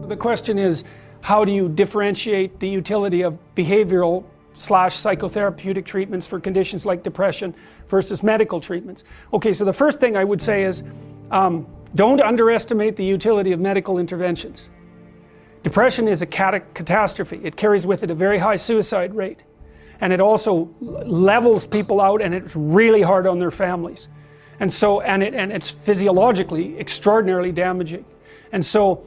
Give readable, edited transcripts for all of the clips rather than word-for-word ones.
The question is, how do you differentiate the utility of behavioral / psychotherapeutic treatments for conditions like depression versus medical treatments? Okay, so the first thing I would say is, don't underestimate the utility of medical interventions. Depression is a catastrophe. It carries with it a very high suicide rate. And it also levels people out, and it's really hard on their families. And so, and it's physiologically extraordinarily damaging. And so,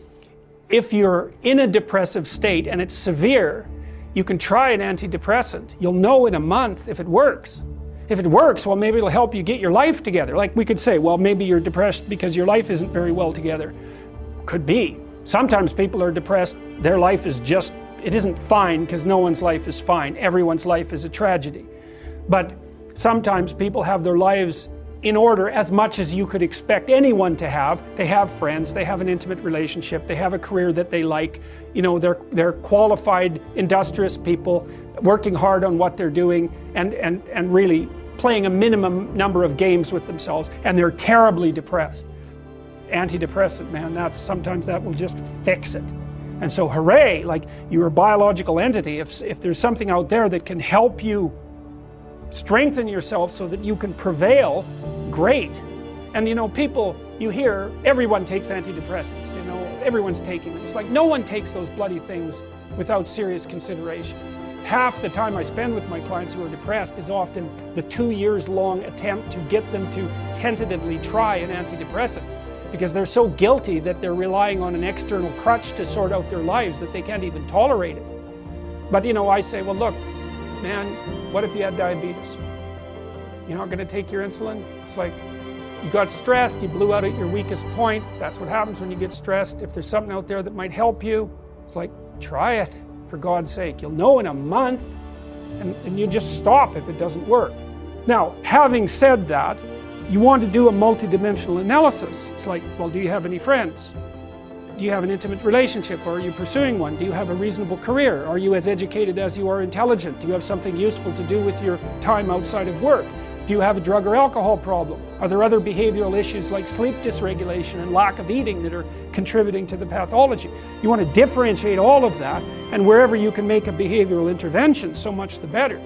if you're in a depressive state and it's severe, you can try an antidepressant. You'll know in a month if it works. If it works, well, maybe it'll help you get your life together. Like we could say, well, maybe you're depressed because your life isn't very well together. Could be. Sometimes people are depressed, their life is just, it isn't fine, because no one's life is fine. Everyone's life is a tragedy. But sometimes people have their lives in order as much as you could expect anyone to have. They have friends, they have an intimate relationship, they have a career that they like, you know, they're qualified, industrious people working hard on what they're doing and really playing a minimum number of games with themselves, and they're terribly depressed. Antidepressant, man, sometimes that will just fix it. And so hooray, like you're a biological entity. If there's something out there that can help you strengthen yourself so that you can prevail, great. And you know, people, you hear everyone takes antidepressants, you know, everyone's taking them. It's like no one takes those bloody things without serious consideration. Half the time I spend with my clients who are depressed is often the 2 years long attempt to get them to tentatively try an antidepressant, because they're so guilty that they're relying on an external crutch to sort out their lives that they can't even tolerate it. But you know, I say, well look, man, what if you had diabetes? You're not going to take your insulin? It's like, you got stressed, you blew out at your weakest point. That's what happens when you get stressed. If there's something out there that might help you, it's like, try it, for God's sake. You'll know in a month, and you just stop if it doesn't work. Now, having said that, you want to do a multidimensional analysis. It's like, well, do you have any friends? Do you have an intimate relationship, or are you pursuing one? Do you have a reasonable career? Are you as educated as you are intelligent? Do you have something useful to do with your time outside of work? Do you have a drug or alcohol problem? Are there other behavioral issues like sleep dysregulation and lack of eating that are contributing to the pathology? You want to differentiate all of that, and wherever you can make a behavioral intervention, so much the better.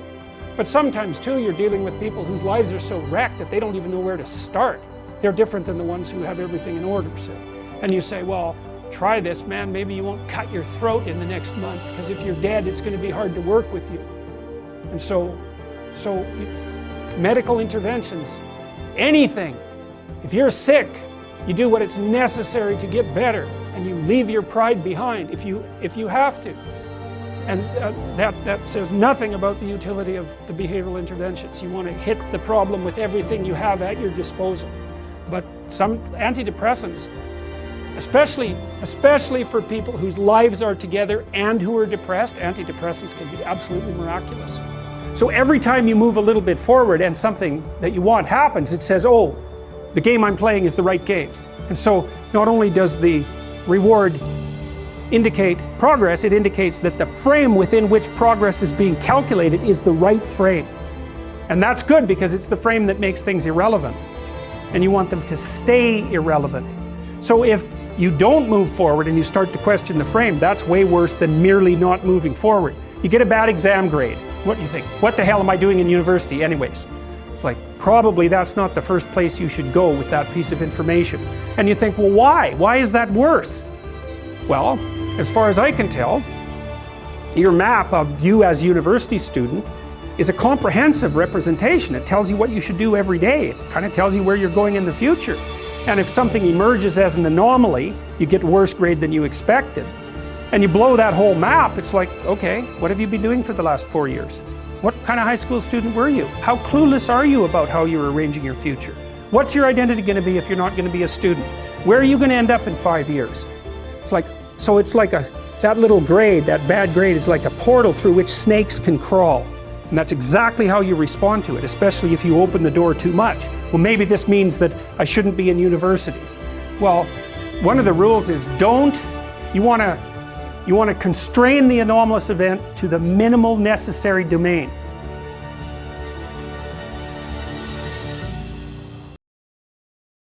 But sometimes too, you're dealing with people whose lives are so wrecked that they don't even know where to start. They're different than the ones who have everything in order, say. And you say, well, try this, man, maybe you won't cut your throat in the next month, because if you're dead, it's going to be hard to work with you. And so medical interventions, anything. If you're sick, you do what is necessary to get better, and you leave your pride behind if you have to. And that says nothing about the utility of the behavioral interventions. You want to hit the problem with everything you have at your disposal. But some antidepressants, especially for people whose lives are together and who are depressed, antidepressants can be absolutely miraculous. So every time you move a little bit forward and something that you want happens, it says, oh, the game I'm playing is the right game. And so not only does the reward indicate progress, it indicates that the frame within which progress is being calculated is the right frame. And that's good, because it's the frame that makes things irrelevant. And you want them to stay irrelevant. So if you don't move forward and you start to question the frame, that's way worse than merely not moving forward. You get a bad exam grade. What do you think? What the hell am I doing in university anyways? It's like, probably that's not the first place you should go with that piece of information. And you think, well, why? Why is that worse? Well, as far as I can tell, your map of you as a university student is a comprehensive representation. It tells you what you should do every day. It kind of tells you where you're going in the future. And if something emerges as an anomaly, you get a worse grade than you expected. And you blow that whole map, it's like, okay, what have you been doing for the last 4 years? What kind of high school student were you? How clueless are you about how you're arranging your future? What's your identity going to be if you're not going to be a student? Where are you going to end up in 5 years? It's like, so it's like that little grade, that bad grade, is like a portal through which snakes can crawl. And that's exactly how you respond to it, especially if you open the door too much. Well, maybe this means that I shouldn't be in university. Well, one of the rules is you want to constrain the anomalous event to the minimal necessary domain.